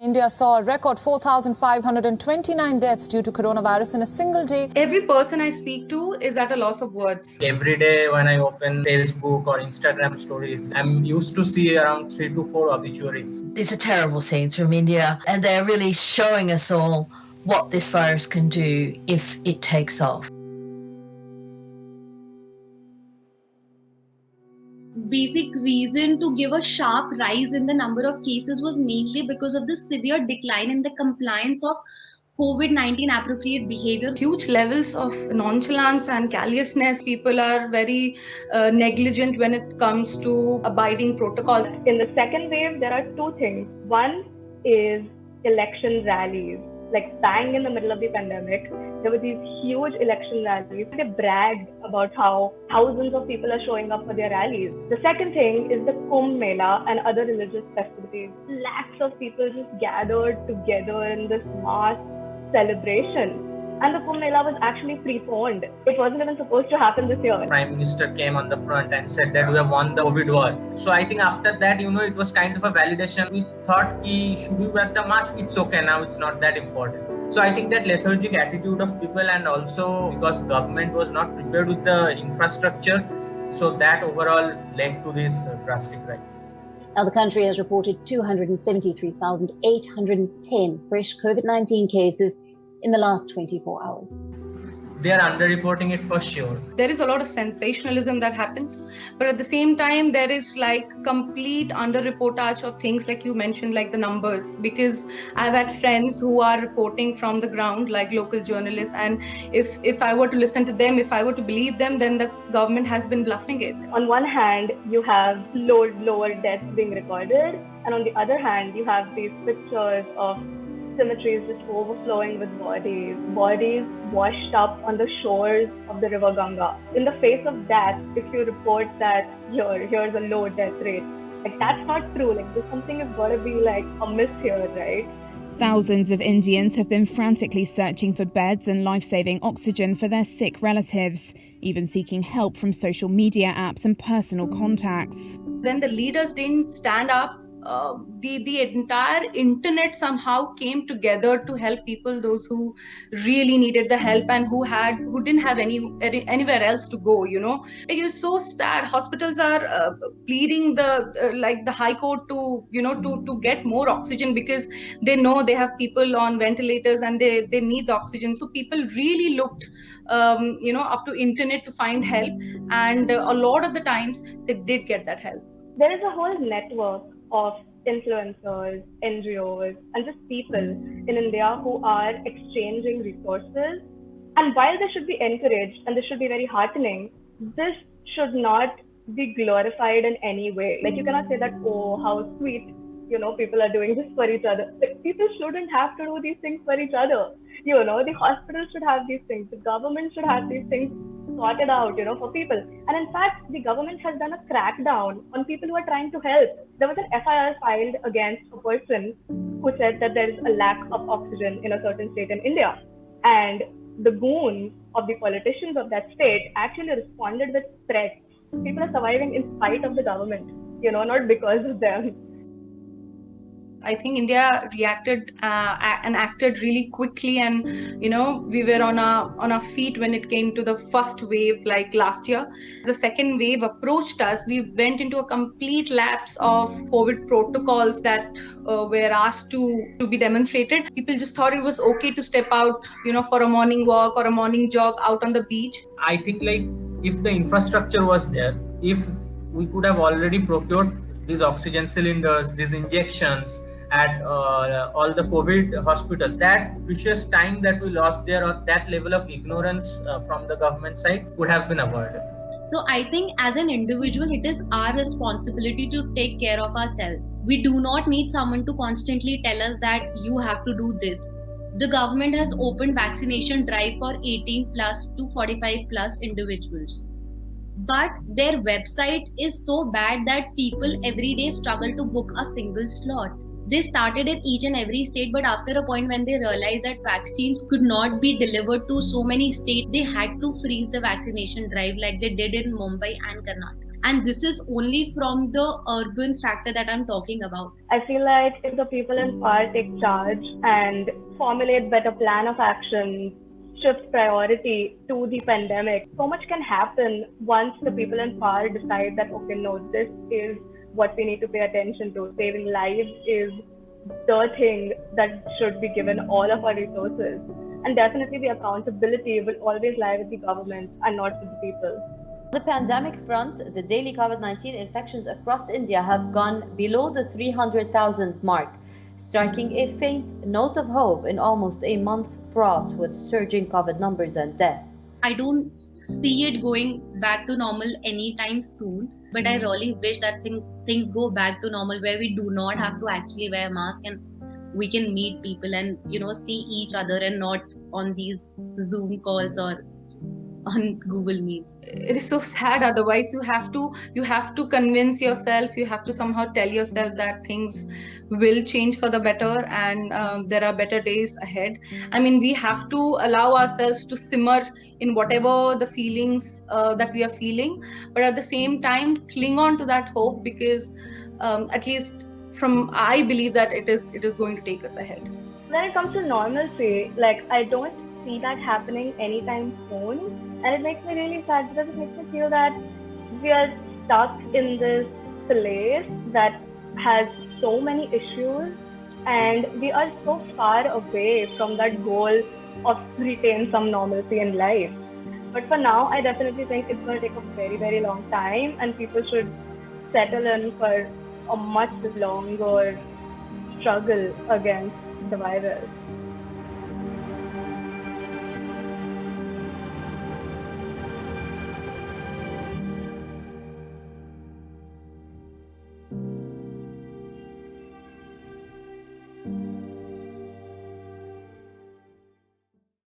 India saw a record 4,529 deaths due to coronavirus in a single day. Every person I speak to is at a loss of words. Every day when I open Facebook or Instagram stories, I'm used to see around 3 to 4 obituaries. These are terrible scenes from India, and they're really showing us all what this virus can do if it takes off. Basic reason to give a sharp rise in the number of cases was mainly because of the severe decline in the compliance of COVID-19 appropriate behavior. Huge levels of nonchalance and carelessness. People are very negligent when it comes to abiding protocols. In the second wave, there are two things. One is election rallies. Like bang in the middle of the pandemic, there were these huge election rallies. They bragged about how thousands of people are showing up for their rallies. The second thing is the Kumbh Mela and other religious festivities. Lakhs of people just gathered together in this mass celebration. And the Kumbh Mela was actually preponed. It wasn't even supposed to happen this year. Prime Minister came on the front and said that we have won the COVID war. So I think after that, it was kind of a validation. We thought, should we wear the mask? It's okay now, it's not that important. So I think that lethargic attitude of people, and also because government was not prepared with the infrastructure, so that overall led to this drastic rise. Now, the country has reported 273,810 fresh COVID-19 cases in the last 24 hours. They are underreporting it for sure. There is a lot of sensationalism that happens, but at the same time, there is like complete underreportage of things like you mentioned, like the numbers, because I've had friends who are reporting from the ground, like local journalists, and if I were to listen to them, if I were to believe them, then the government has been bluffing it. On one hand, you have lower deaths being recorded, and on the other hand, you have these pictures of cemeteries just overflowing with bodies washed up on the shores of the river Ganga. In the face of that, if you report that here's a low death rate, like that's not true. Like there's something has got to be like amiss here, right? Thousands of Indians have been frantically searching for beds and life-saving oxygen for their sick relatives, even seeking help from social media apps and personal contacts. When the leaders didn't stand up, the entire internet somehow came together to help people, those who really needed the help and who didn't have anywhere else to go. Like, it was so sad. Hospitals are pleading the High Court to get more oxygen, because they know they have people on ventilators and they need the oxygen. So people really looked up to internet to find help, and a lot of the times they did get that help. There is a whole network of influencers, NGOs, and just people in India who are exchanging resources. And while this should be encouraged and this should be very heartening, this should not be glorified in any way. Like, you cannot say that, oh, how sweet, people are doing this for each other. Like, people shouldn't have to do these things for each other. The hospitals should have these things. The government should have these things sorted out, for people. And in fact, the government has done a crackdown on people who are trying to help. There was an FIR filed against a person who said that there is a lack of oxygen in a certain state in India. And the goons of the politicians of that state actually responded with threats. People are surviving in spite of the government, not because of them. I think India reacted and acted really quickly, and we were on our feet when it came to the first wave, like last year. The second wave approached us. We went into a complete lapse of COVID protocols that were asked to be demonstrated. People just thought it was okay to step out, for a morning walk or a morning jog out on the beach. I think if the infrastructure was there, if we could have already procured these oxygen cylinders, these injections at all the COVID hospitals, that precious time that we lost there, or that level of ignorance from the government side, would have been avoided. So I think as an individual, it is our responsibility to take care of ourselves. We do not need someone to constantly tell us that you have to do this. The government has opened vaccination drive for 18 plus to 45 plus individuals. But their website is so bad that people every day struggle to book a single slot. They started in each and every state, but after a point when they realized that vaccines could not be delivered to so many states, they had to freeze the vaccination drive like they did in Mumbai and Karnataka. And this is only from the urban factor that I'm talking about. I feel like if the people in power take charge and formulate better plan of action, shift priority to the pandemic, so much can happen once the people in power decide that, okay, no, this is what we need to pay attention to. Saving lives is the thing that should be given all of our resources. And definitely the accountability will always lie with the government and not with the people. On the pandemic front, the daily COVID-19 infections across India have gone below the 300,000 mark, striking a faint note of hope in almost a month fraught with surging COVID numbers and deaths. I don't see it going back to normal anytime soon, but I really wish that things go back to normal where we do not have to actually wear a mask and we can meet people and, see each other and not on these Zoom calls or on Google Meets. It is so sad. Otherwise, you have to convince yourself. You have to somehow tell yourself that things will change for the better, and there are better days ahead. I mean, we have to allow ourselves to simmer in whatever the feelings that we are feeling, but at the same time, cling on to that hope, because at least I believe that it is going to take us ahead. When it comes to normalcy, I don't see that happening anytime soon. And it makes me really sad because it makes me feel that we are stuck in this place that has so many issues, and we are so far away from that goal of retain some normalcy in life. But for now, I definitely think it's going to take a very, very long time, and people should settle in for a much longer struggle against the virus.